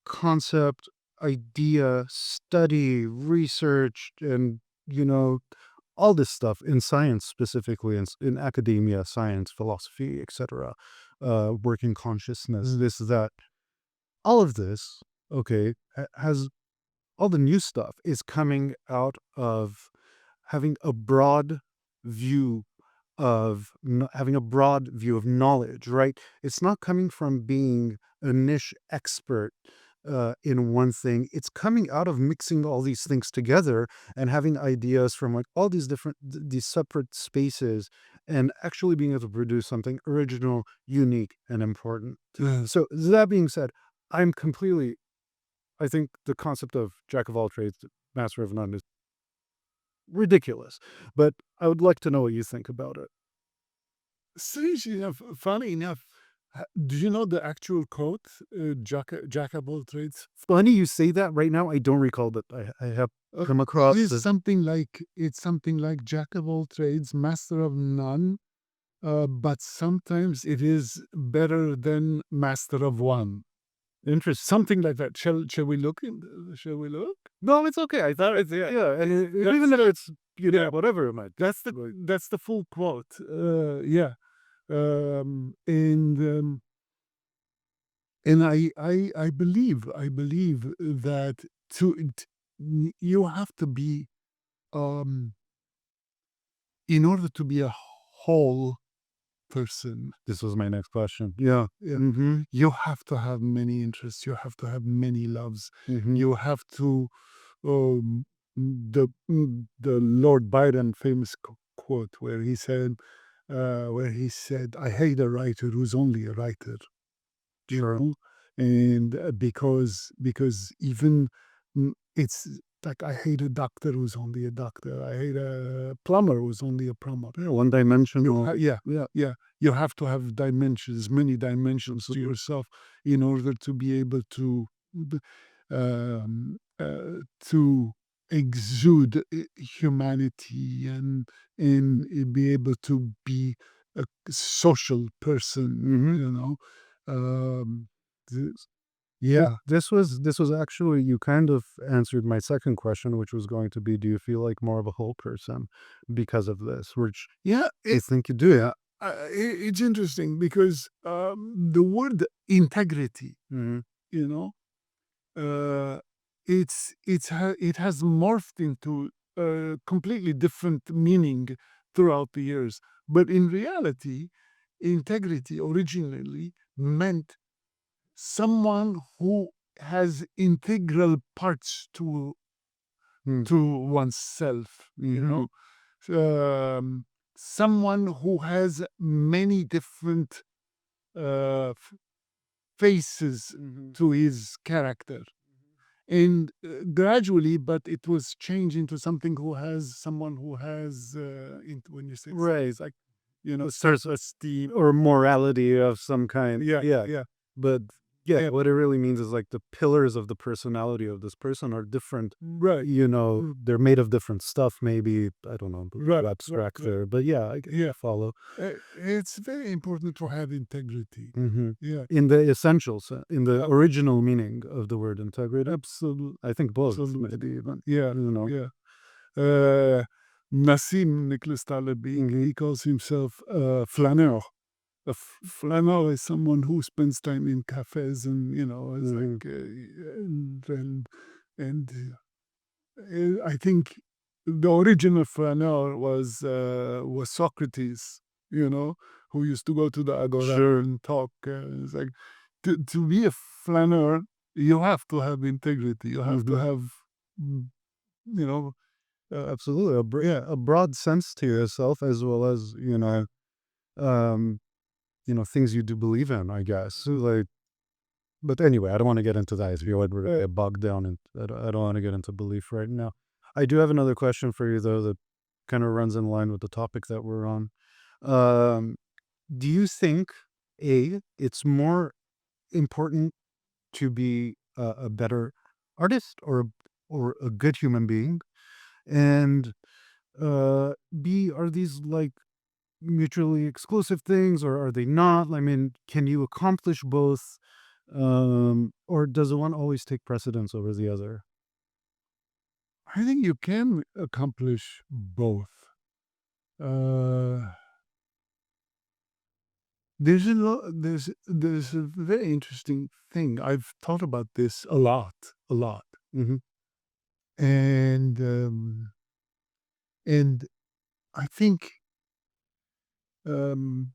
A: concept, idea, study, research, and all this stuff in science, specifically in academia, science, philosophy, etc. Working consciousness, this, that, all of this, okay, has all the new stuff is coming out of having a broad view having a broad view of knowledge, right? It's not coming from being a niche expert in one thing. It's coming out of mixing all these things together and having ideas from like all these different, these separate spaces, and actually being able to produce something original, unique, and important.
B: Yes.
A: So that being said, I'm completely, I think the concept of jack of all trades, master of none is ridiculous. But I would like to know what you think about it.
B: Strangely enough, funny enough, do you know the actual quote? Jack of all trades.
A: Funny you say that right now. I don't recall that I have come across
B: It's
A: this.
B: something like jack of all trades, master of none. But sometimes it is better than master of one.
A: Interesting.
B: Something like that. Shall we look? Shall we look?
A: No, it's okay. I thought it's, yeah, and even if it's
B: Yeah.
A: whatever it might.
B: That's the full quote. Yeah. And I believe that you have to be, um in order to be a whole person.
A: This was my next question. Yeah.
B: Yeah,
A: Mm-hmm.
B: you have to have many interests. You have to have many loves.
A: Mm-hmm.
B: You have to, um, the Lord Byron famous quote where he said, "I hate a writer who's only a writer." You
A: Sure.
B: know, and because even, it's like, I hate a doctor who's only a doctor. I hate a plumber who's only a plumber.
A: Yeah, one dimensional.
B: Yeah,
A: Yeah.
B: yeah. You have to have dimensions, many dimensions to yourself, in order to be able to, b- to exude humanity, and be able to be a social person.
A: Mm-hmm.
B: Um, th- yeah.
A: This was actually, you kind of answered my second question, which was going to be, do you feel like more of a whole person because of this? Which
B: Yeah,
A: I think you do.
B: yeah. It's interesting because, the word integrity,
A: Mm-hmm.
B: you know, uh, it has morphed into a completely different meaning throughout the years. But in reality, integrity originally meant someone who has integral parts to oneself.
A: Mm-hmm.
B: Someone who has many different, uh, faces
A: Mm-hmm.
B: to his character. And, gradually, but it was changed into someone who has, when you say,
A: Right.
B: it's like,
A: Self-esteem or morality of some kind.
B: yeah,
A: Yeah.
B: yeah,
A: But yeah,
B: yeah,
A: what it really means is like the pillars of the personality of this person are different.
B: right,
A: They're made of different stuff, maybe. I don't know,
B: right,
A: too
B: right,
A: abstract
B: right.
A: there. But yeah, I
B: Yeah.
A: follow.
B: It's very important to have integrity.
A: Hmm.
B: Yeah,
A: In the essentials, in the
B: ab-
A: original meaning of the word integrity,
B: absolutely,
A: I think both,
B: absolutely.
A: maybe even.
B: Yeah,
A: You know.
B: yeah. Uh, Nassim Nicholas Taleb,
A: Hmm.
B: he calls himself a flaneur. A flaneur is someone who spends time in cafes, and, it's
A: Hmm.
B: like, and I think the original flaneur was Socrates, who used to go to the agora
A: Sure.
B: and talk. It's like, to be a flaneur, you have to have integrity. You have to
A: Hmm.
B: have, mm, you know,
A: Absolutely. Yeah, a broad sense to yourself, as well as, um, things you do believe in, I guess. Like, But anyway, I don't want to get into that. If you would get bogged down, and I don't want to get into belief right now. I do have another question for you though that kind of runs in line with the topic that we're on. Um, do you think it's more important to be a better artist or a good human being, and B, are these like mutually exclusive things or are they not? I mean, can you accomplish both? Or does one always take precedence over the other?
B: I think you can accomplish both. Uh, there's a very interesting thing. I've thought about this a lot,
A: Mm-hmm.
B: and and I think um,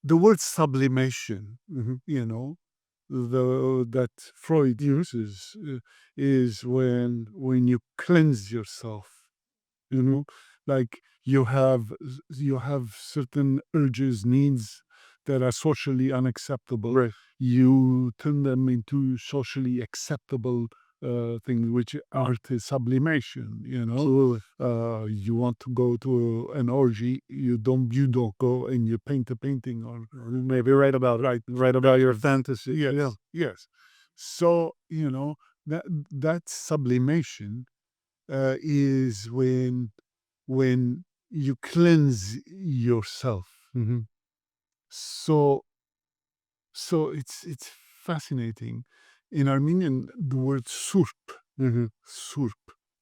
B: the word sublimation,
A: Mm-hmm.
B: that Freud
A: Mm-hmm.
B: uses, is when you cleanse yourself. You know, like you have certain urges, needs that are socially unacceptable.
A: Right.
B: You turn them into socially acceptable things, which art is sublimation.
A: Absolutely.
B: You want to go to an orgy, you don't go and you paint a painting or
A: Maybe
B: right.
A: write about your fantasy.
B: Yes,
A: Yeah.
B: yes. So that that sublimation is when you cleanse yourself.
A: Mm-hmm.
B: So it's fascinating. In Armenian, the word
A: Mm-hmm.
B: surp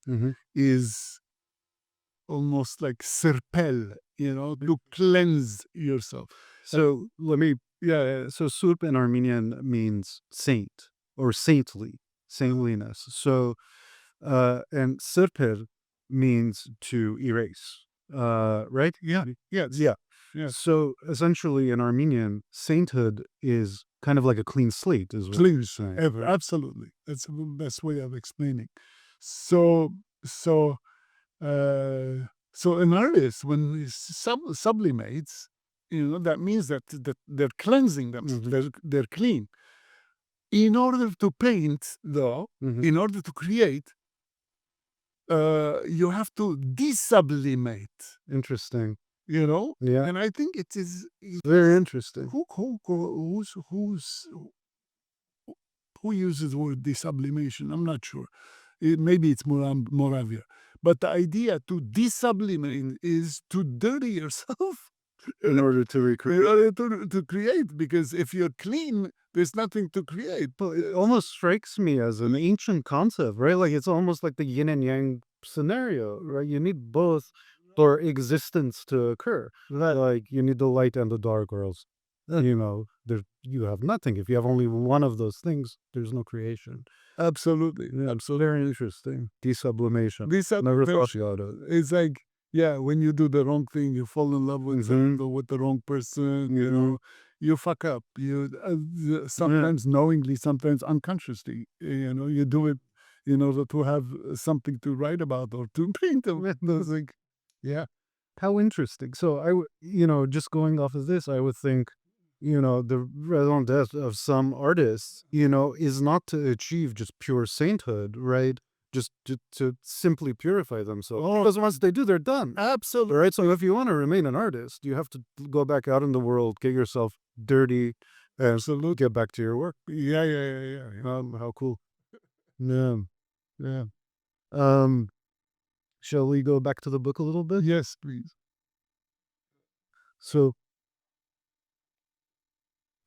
A: Mm-hmm.
B: is almost like serpel, to cleanse yourself.
A: So let me, yeah. So Surp in Armenian means saint or saintly, saintliness. So, and Sirpir means to erase, right?
B: Yeah, yes,
A: Yeah.
B: yes.
A: So essentially in Armenian, sainthood is kind of like a clean slate, is what you're
B: Please,
A: saying.
B: ever, absolutely. That's the best way of explaining. So, so, so an artist, when he sublimates, that means that they're cleansing them.
A: Mm-hmm.
B: They're clean. In order to paint, though,
A: Mm-hmm.
B: in order to create, you have to desublimate.
A: Interesting.
B: You know,
A: Yeah.
B: and I think it is
A: Very interesting.
B: who uses the word desublimation? I'm not sure. Maybe it's Moravia. But the idea to desublimate is to dirty yourself
A: In order to
B: in
A: recreate.
B: order to create. Because if you're clean, there's nothing to create.
A: Well, it almost strikes me as an ancient concept, right? Like it's almost like the yin and yang scenario, right? You need both for existence to occur. Like you need the light and the dark, or else, there you have nothing. If you have only one of those things, there's no creation.
B: Absolutely.
A: Yeah,
B: Absolutely.
A: very interesting. Desublimation.
B: These are
A: Never
B: the-
A: thought about it.
B: it's like, yeah, when you do the wrong thing, you fall in love with
A: Mhm.
B: with the wrong person,
A: Mhm.
B: you fuck up. You
A: Yeah.
B: sometimes knowingly, sometimes unconsciously, you do it in order to have something to write about or to paint about. It's like, yeah,
A: How interesting. So just going off of this, I would think, the raison d'etre of some artists, is not to achieve just pure sainthood, right? Just to simply purify themselves.
B: Oh,
A: Because once they do, they're done.
B: absolutely.
A: Right? So if you want to remain an artist, you have to go back out in the world, get yourself dirty, and
B: Absolutely.
A: get back to your work.
B: Yeah, yeah, yeah, yeah, yeah.
A: How cool. Yeah.
B: Yeah.
A: Um, shall we go back to the book a little bit?
B: Yes, please.
A: So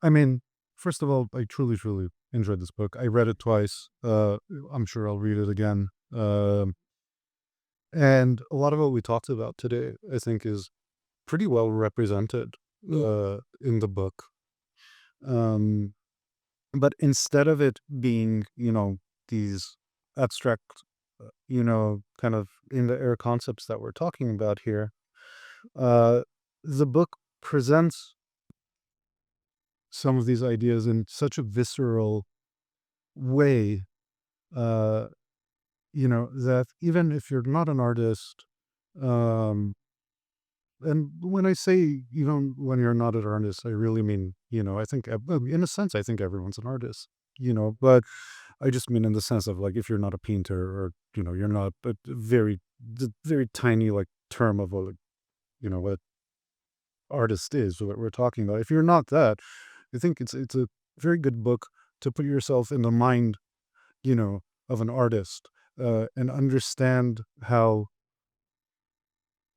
A: I mean, first of all, I truly, truly enjoyed this book. I read it twice. I'm sure I'll read it again. And a lot of what we talked about today, I think, is pretty well represented in the book. Um, but instead of it being, these abstract, kind of in the air concepts that we're talking about here, uh, the book presents some of these ideas in such a visceral way, uh, that even if you're not an artist, um, and when I say even when you're not an artist, I really mean I think, in a sense, I think everyone's an artist, but I just mean in the sense of like if you're not a painter or you're not a very very tiny like term of what artist is, what we're talking about. If you're not that, I think it's a very good book to put yourself in the mind, you know, of an artist, and understand how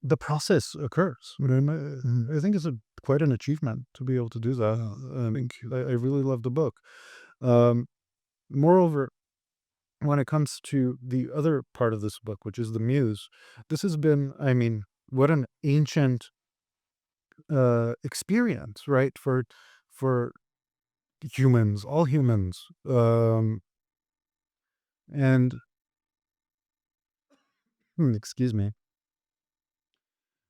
A: the process occurs. I think it's quite an achievement to be able to do that.
B: Thank you.
A: I really love the book. Um, Moreover, when it comes to the other part of this book, which is the Muse, this has been, I mean, what an ancient experience, right? For humans, all humans, and excuse me.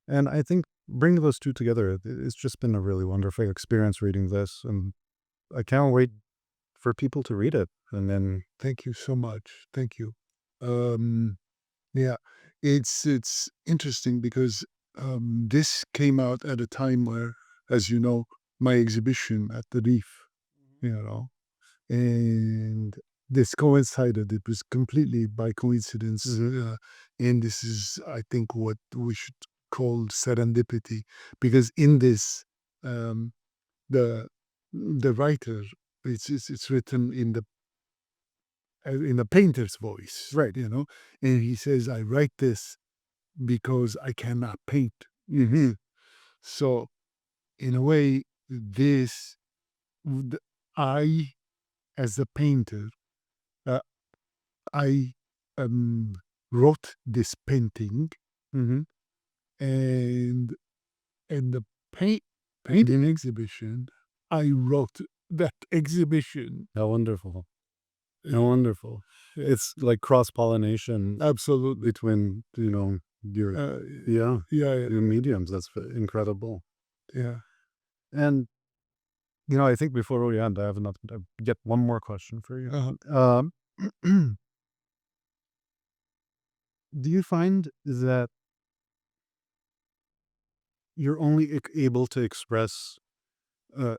A: And I think bringing those two together, it's just been a really wonderful experience reading this, and I can't wait for people to read it. And then,
B: Thank you so much. Thank you. Um, yeah, it's interesting because this came out at a time where, as you know, my exhibition at the Reef, you know, and this coincided. It was completely by coincidence,
A: mhm,
B: and this is, I think, what we should call serendipity, because in this, um, the the writer, it's written in the painter's voice,
A: right,
B: and he says, "I write this because I cannot paint."
A: hmm
B: So, in a way, this would I, as a painter, uh, I wrote this painting,
A: hmm
B: and the painting exhibition, I wrote that exhibition.
A: how wonderful, how wonderful.
B: Yeah,
A: It's like cross pollination
B: absolutely.
A: between your
B: Uh,
A: yeah
B: yeah, yeah,
A: your mediums. That's incredible.
B: yeah.
A: And I think before we end, I have enough. I get one more question for you.
B: Uh-huh.
A: Do you find that you're only able to express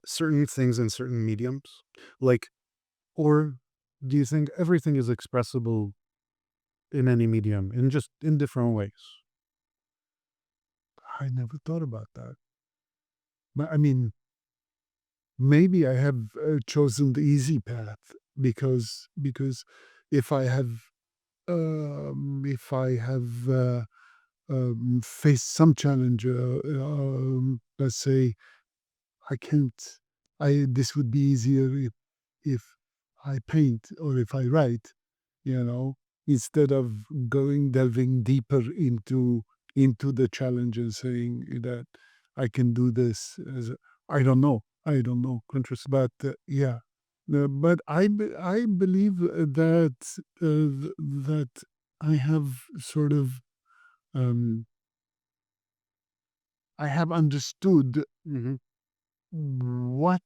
A: certain things in certain mediums, like, or do you think everything is expressible in any medium, in just in different ways?
B: I never thought about that. But I mean, maybe I have chosen the easy path because if I have faced some challenge, let's say I can't. I This would be easier if I paint or if I write, you know, instead of going delving deeper into the challenge and saying that I can do this. I don't know. I don't know.
A: Interesting.
B: But yeah, but I believe that I have sort of um, I have understood
A: Hmm.
B: what.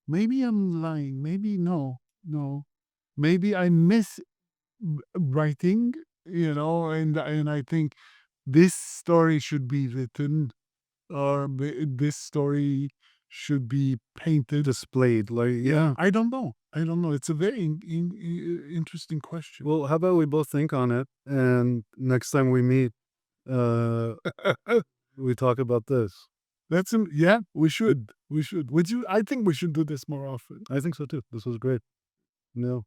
B: Maybe I'm lying. Maybe no. Maybe I miss writing, and I think this story should be written, or this story should be painted.
A: Displayed, like, yeah.
B: I don't know. I don't know. It's a very interesting question.
A: Well, how about we both think on it, and next time we meet, uh, we talk about this.
B: Yeah. We should. We should. Would you? I think we should do this more often.
A: I think so too. This was great. No,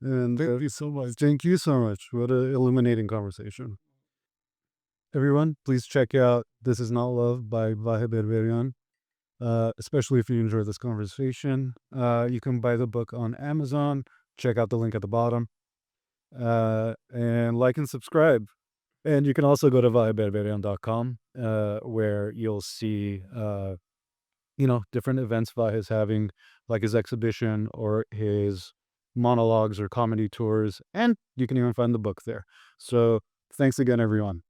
A: and
B: Thank you so much.
A: thank you so much. What a illuminating conversation. Everyone, please check out "This Is Not Love" by Vahe Berberian. Especially if you enjoy this conversation. You can buy the book on Amazon. Check out the link at the bottom. And like and subscribe. And you can also go to vaheberberian.com, where you'll see, different events Vahe is having, like his exhibition or his monologues or comedy tours. And you can even find the book there. So thanks again, everyone.